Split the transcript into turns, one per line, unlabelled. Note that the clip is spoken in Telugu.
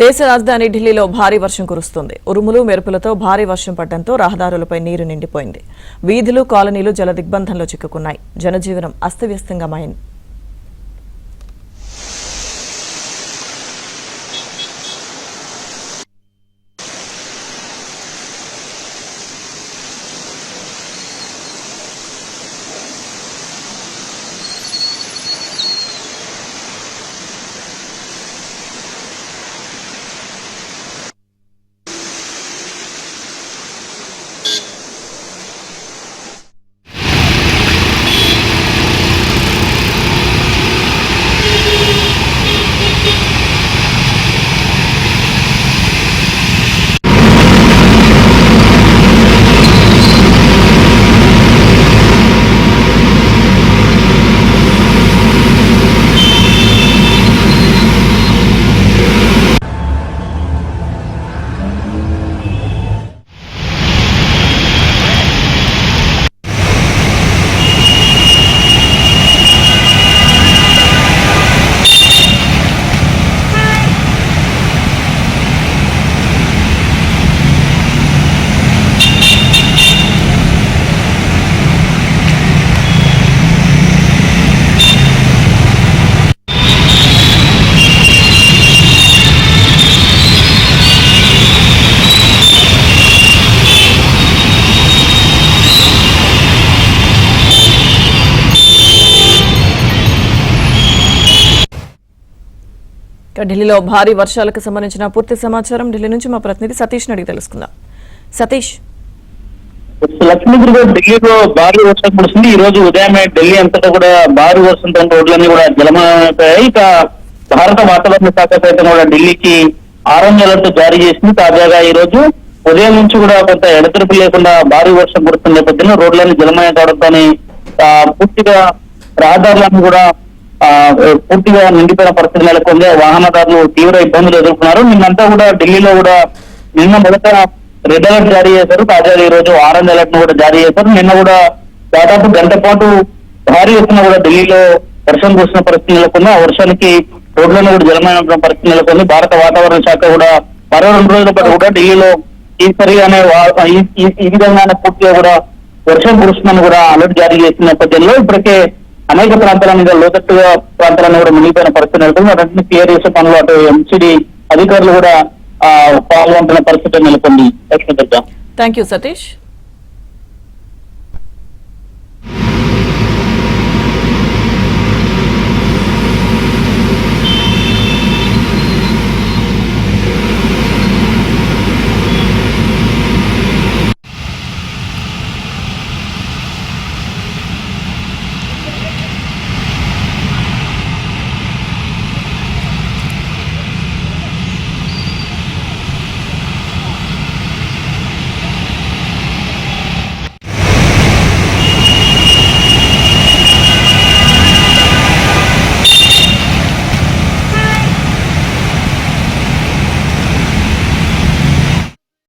దేశ రాజధాని ఢిల్లీలో భారీ వర్షం కురుస్తుంది. ఉరుములు మెరుపులతో భారీ వర్షం పడడంతో రహదారులపై నీరు నిండిపోయింది. వీధులు కాలనీలు జలదిగ్బంధంలో చిక్కుకున్నాయి. జనజీవనం అస్తవ్యస్తంగా మారింది. ఢిల్లీలో భారీ వర్షాలకు సంబంధించిన పూర్తి సమాచారం ఢిల్లీ నుంచి మా ప్రతినిధి సతీష్ అడిగి తెలుసుకుందాం. సతీష్,
లక్ష్మీగిరిలో ఢిల్లీలో భారీ వర్షం కురిసింది. ఈ రోజు ఉదయమే ఢిల్లీ అంతటా కూడా భారీ వర్షంతో రోడ్లన్నీ కూడా జలమయమైపోయాయి. ఇక భారత వాతావరణ శాఖ సైతం కూడా ఢిల్లీకి ఆరెంజ్ అలర్ట్ జారీ చేసింది. తాజాగా ఈ రోజు ఉదయం నుంచి కూడా కొంత ఎడతెరిపి లేకుండా భారీ వర్షం కురుస్తున్న నేపథ్యంలో రోడ్లన్నీ జలమయం కావడంతో పూర్తిగా రహదారులను కూడా పూర్తిగా నిండిపోయిన పరిస్థితి నెలకొంది. వాహనదారులు తీవ్ర ఇబ్బందులు ఎదుర్కొన్నారు. నిన్నంతా కూడా ఢిల్లీలో కూడా నిన్న మొదట రెడ్ అలర్ట్ జారీ చేశారు. తాజాగా ఈ రోజు ఆరెంజ్ అలర్ట్ ను కూడా జారీ చేశారు. నిన్న కూడా దాదాపు గంట పాటు భారీ ఎత్తున కూడా ఢిల్లీలో వర్షం కురిసిన పరిస్థితి నెలకొంది. ఆ వర్షానికి రోడ్లను కూడా జలమైన పరిస్థితి నెలకొంది. భారత వాతావరణ శాఖ కూడా మరో 2 రోజుల పాటు కూడా ఢిల్లీలో ఈసారిగానే ఈ విధంగానే పూర్తిగా కూడా వర్షం కురుస్తుందని కూడా అలర్ట్ జారీ చేసిన నేపథ్యంలో ఇప్పటికే అనేక ప్రాంతాల మీద లోతట్టుగా ప్రాంతాలను కూడా మునిగిపోయిన పరిస్థితి నెలకొంది. వాటిని క్లియర్ చేసే పనులు అటు ఎంసీడీ అధికారులు కూడా పాల్గొంటున్న పరిస్థితి నెలకొంది.
Thank you Satish.